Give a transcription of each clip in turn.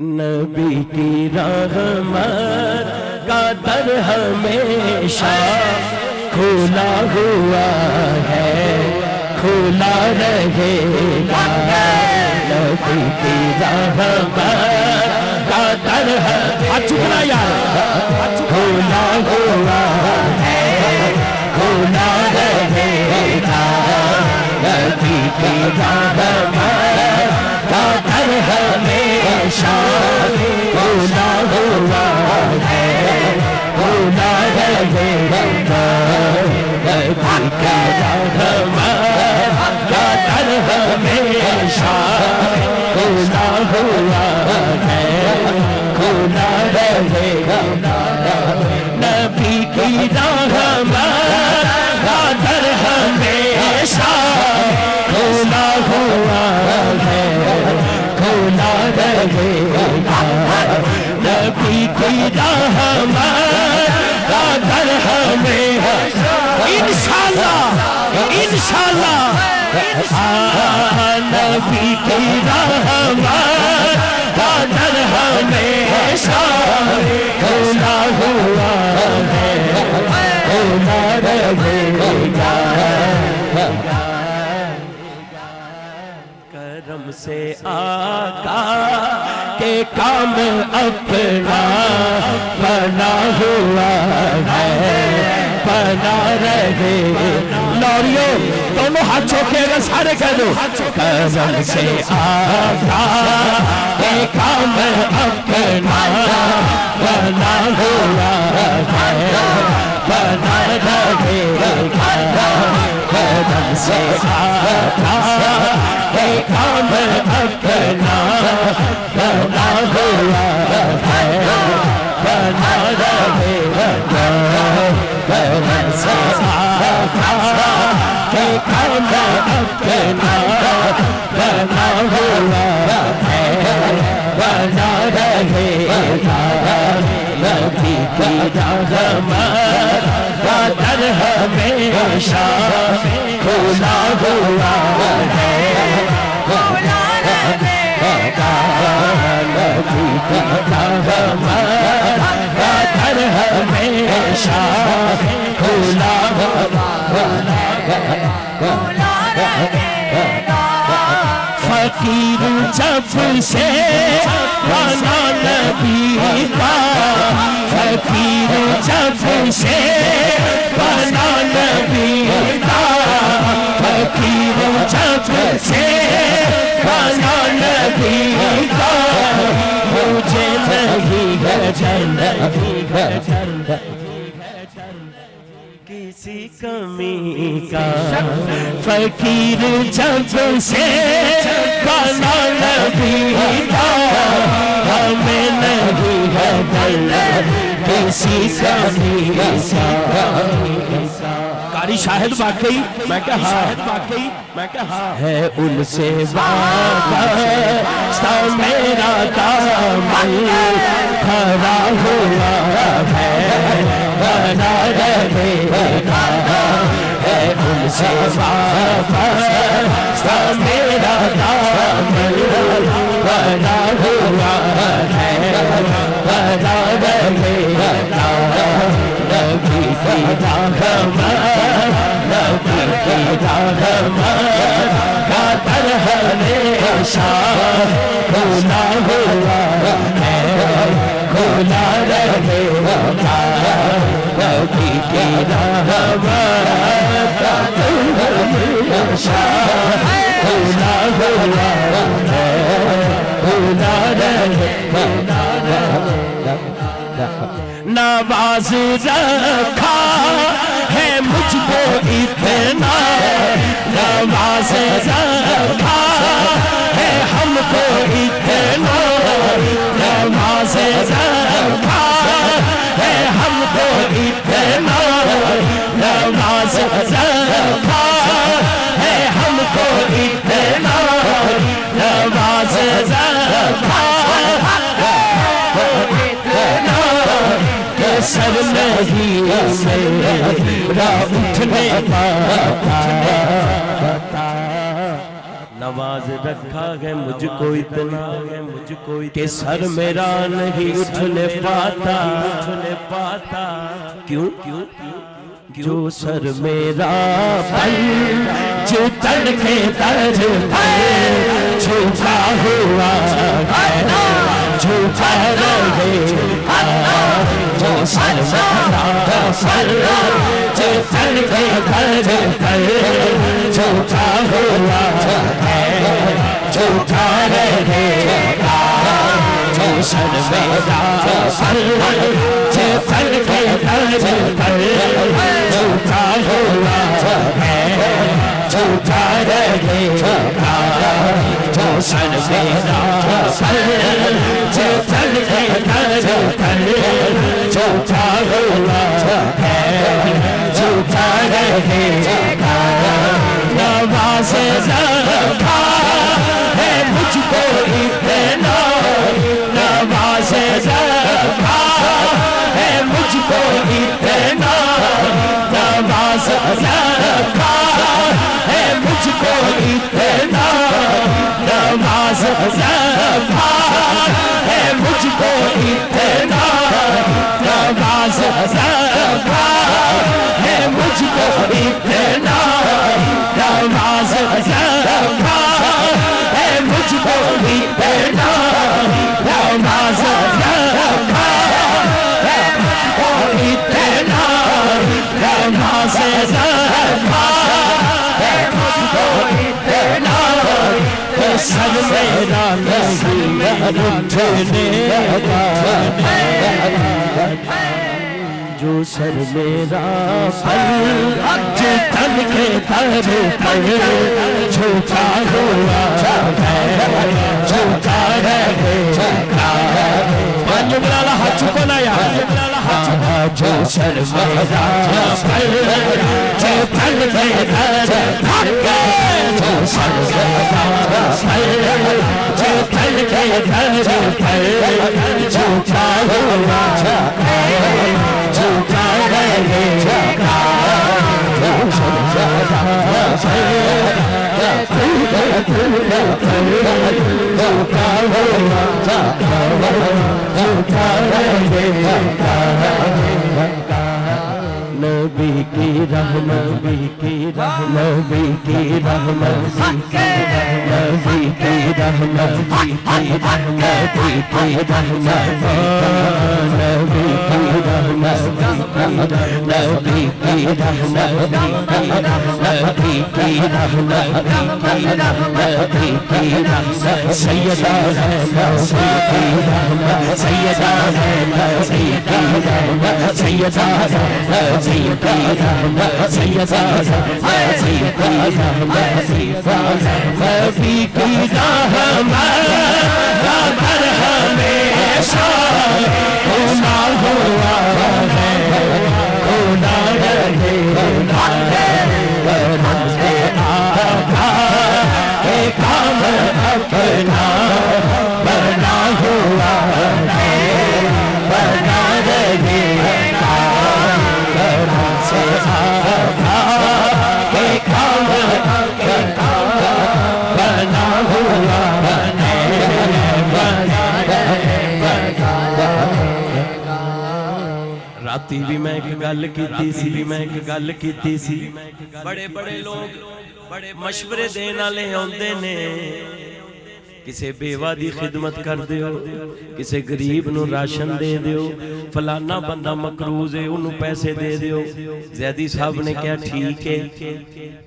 نبی کی رحمت کا در ہمیشہ کھلا ہوا ہے، کھلا رہے گا۔ نبی کی رحمت کا در ہمیشہ کھلا ہوا ہے، کھلا رہے گا۔ نبی کی رحمت کا در ہمیشہ کھلا ہوا ہے، کھلا رہے گا۔ نبی کی رحمت کا در ہمیشہ کھلا ہوا ہے، کھلا رہے گا۔ نبی کی رحمت کا در ہمیشہ کھلا ہوا ہے، کھلا رہے گا۔ نبی کی رحمت کا در ہمیشہ انشاءاللہ انشاءاللہ نبی کی رحمت کا در ہمیشہ کھلا ہوا ہے، کھلا رہے گا۔ کرم سے آقا کے کام اپنا بنا ہوا ہے، بنا رہے۔ لوریو دونوں ہاتھ چھوکے گا، سارے کہہ دو۔ کرم سے آقا کے کام اپنا بنا ہوا ہے، بنا رہے گا۔ کرم سے آقا کے کام اپنا بنا ہوا ہے، بنا رہے گا۔ کرم سے آقا کے کام اپنا بنا ہوا ہے، بنا رہے گا۔ نبی کی رحمت کا در ہمیشہ کھلا ہوا ہے، کھلا رہے گا۔ نبی کی رحمت کا در ہمیشہ کھلا ہوا ہے، کھلا رہے گا۔ فقیر جب سے بنا نبی کا، فقیر جب سے بنا نبی کا، فقیر جب سے بنا نبی کا، مجھے نہیں ہے جنت کسی کمی کا۔ فقیر جب سے بنا نبی کا، ہمیں نہیں ہے جنت کسی کمی کا۔ قاری شاہد واقعی میں کہا ہے ان سے وابستہ میرا دامن کھڑا ہوا ہے، بنا رہے گا۔ ہے ان سے وابستہ میرا دامن بنا ہوا ہے، بنا رہے گا۔ نبی کی رحمت، نبی کی رحمت کا در ہمیشہ کھلا ہوا ہے، کھلا رہے گا۔ نبی کی رحمت کا در ہمیشہ کھلا ہوا ہے، کھلا رہے گا۔ نواز رکھا ہے مجھ کو اتنا، نواز رکھا ہے ہم کو اتنا، نواز رکھا ہے ہم کو اتنا، نواز رکھا ہے ہم کو اتنا، نواز رکھا سر نہیں میرا اٹھنے پاتا۔ نواز رکھا ہے مجھ کو اتنا کہ سر میرا نہیں اٹھنے پاتا کیوں جو سر میرا جو تن کے در جھکا ہوا جھکا رہے جو سر میرا جو تن کے در جھکا ہوا جھکا رہے جو سر میرا جو تن کے در جھکا ہوا جھکا رہے جو سر میرا جو تن کے در جھکا ہوا جھکا رہے نواز رکھا ہے مجھ کو اتنا نواز رکھا ہے مجھ کو اتنا نواز رکھا ہے مجھ کو اتنا نواز رکھا ہے مجھ کو اتنا نواز رکھا ہے مجھ کو اتنا نواز رکھا ہے مجھ کو اتنا نواز رکھا ہے مجھ کو اتنا نواز رکھا ہے مجھ کو اتنا سر میرا نہیں اٹھنے جو سر میرا جو تن کے در جھکا ہوا جھکا رہے جملہ ہاتھ چکو نا یار جو سر میرا جو تن کے در جو سر میرا جو تن کے در جھکا ہوا جھکا رہے نبی کی رحمت نبی کی رحمت نبی کی رحمت نبی کی رحمت نبی کی رحمت نبی کی رحمت نبی کی رحمت نبی کی رحمت سیدہ ہے نبی کی رحمت سیدہ ہے نبی کی رحمت سیدہ ہے سیدہ رحمت سیدہ سیدہ رحمت نبی کی رحمت پر ہمیشہ کھونا ہوا ہے کھونا رہے کرم سے آقا کے کام اپنا بنا ہوا ہے بنا رہے بنا ہوا راتی بھی میں ایک گل کیتی سی بڑے بڑے لوگ بڑے مشورے دین والے ہوندے نے کسے بیوہ دی خدمت کر دیو کسے غریب نو راشن دے دیو فلانا بندہ مقروض ہے انہوں پیسے دے دیو زیدی صاحب نے کہا ٹھیک ہے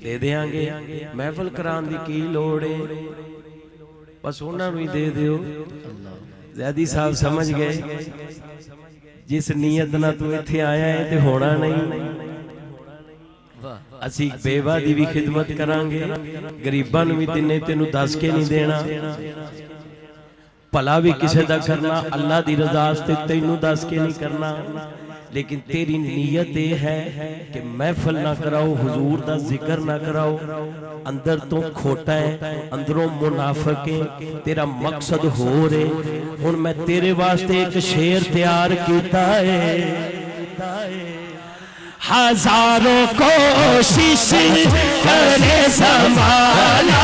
دے دیاں گے محفل کران دی کی لوڑے بس انہوں نے دے دیو زیدی صاحب سمجھ گئے جس نیت نہ تو اتھے آیا ہے تے ہونا نہیں اسی بیوہ دی بھی خدمت کرانگے گریبان بھی دنے تینو دس کے نہیں دینا پلا بھی کسے دا کرنا اللہ دی رضا سے تینو دس کے نہیں کرنا لیکن تیری نیت یہ ہے کہ محفل نہ کراؤ حضور دا ذکر نہ کراؤ اندر تو کھوٹا ہے اندروں منافق ہے تیرا مقصد ہو رہے ہن میں تیرے واسطے ایک شعر تیار کیتا ہے ہزاروں کوشش کرے زمانہ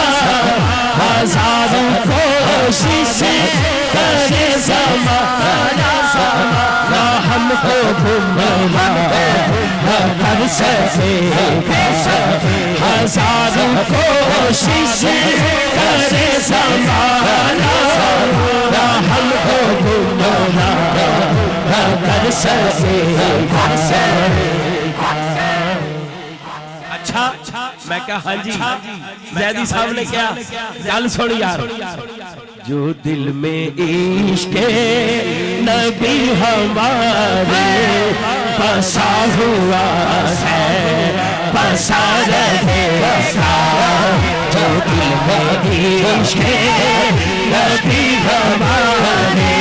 ہزاروں کوششیں کرے زمانہ نہ ہم کو گمراہ کر سکے ہزاروں کوششیں کرے زمانہ نہ ہم کو گمراہ کر سکے اچھا میں کہا ہاں جی زیدی صاحب نے کیا گل سن یار جو دل میں عشق نبی ہمارے بسا ہوا ہے بسا رہے گا جو دل میں عشق نبی ہمارے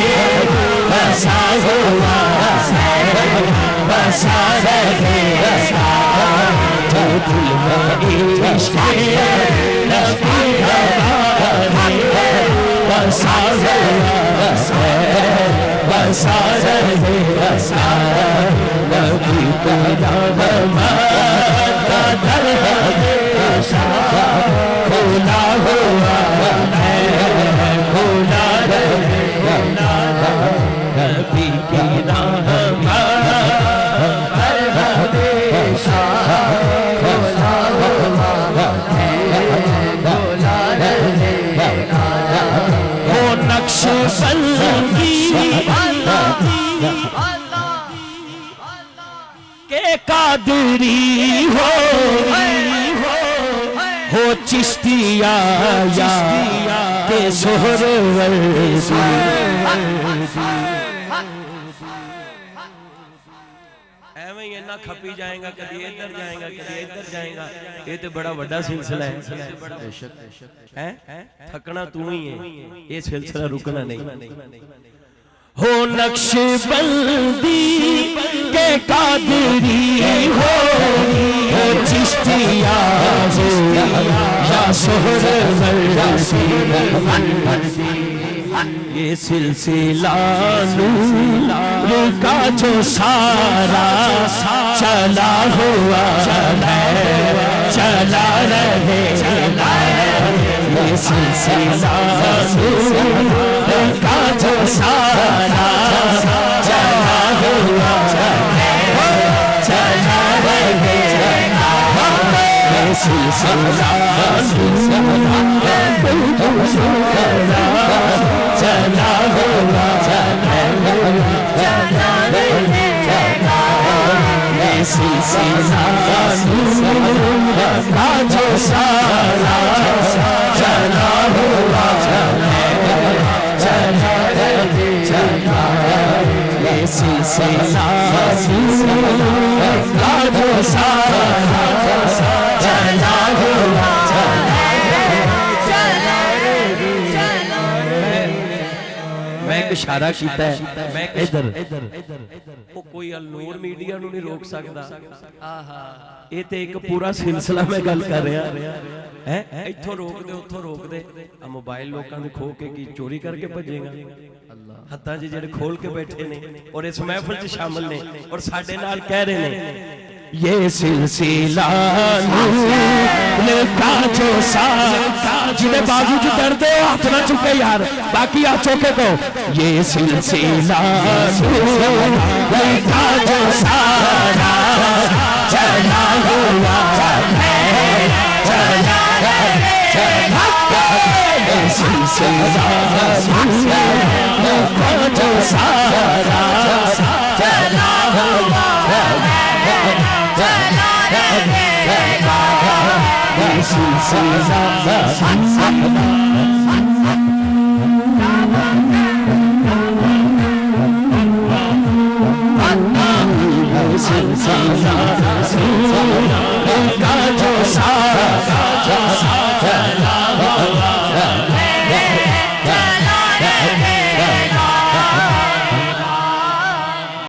بسا ہوا ہے بسا رہے گا جو دل میں عشق نبی ہمارے بسا رہے گا نبی کا نام کا در ہمیشہ کھولا ہوا ہے کھولا رہے گا نبی کی نام در ہمیشہ کھولا ہوا ہے کھولا رہے گا وہ نقش بندی کہ قادری ہو چشتیہ یا کہ سہرورسی ایویں ہی نہ کھپی جائیں گا کبھی ادھر جائیں گا کبھی ادھر جائیں گا یہ تو بڑا بڑا سلسلہ ہے تھکنا تو ہی ہے یہ سلسلہ رکنا نہیں ہو نقش بندی کے قادری ہو چشتیہ یا سہرورسی یہ سلسلہ نور کا جو سارا چلا ہوا ہے چلا رہے گا یہ سلسلہ نور کا جو سارا چلا ہوا ہے چلا رہے گا یہ سلسلہ چلا ہوا چلا رہے گا یہ سلسلہ نور کا جو سارا چلا ہوا چلا رہے گا یہ سلسلہ نور کا جو سارا چلا ہوا میں ایک اشارہ کیتا ہے میں ادھر وہ کوئی النور میڈیا نو نہیں روک سکتا یہ تے ایک پورا سلسلہ میں گل کر رہا ہے ایتھوں روک دے اتھوں روک دے موبائل لوکاں دے کھو کے کی چوری کر کے بھجے گا ہتھاں جی جڑے کھول کے بیٹھے نے اور اس محفل چ شامل نے اور ساڈے نال کہہ رہے نے یہ سلسلہ نور کا جو سارا جنہیں بازو جو دردے ہاتھ نہ چکے یار باقی آپ چوکے کو یہ سلسلہ نور کا جو سارا چلا ہوا ہے چلا یہ سلسلہ نور کا جو سارا چلا ہوا چلا رہے گا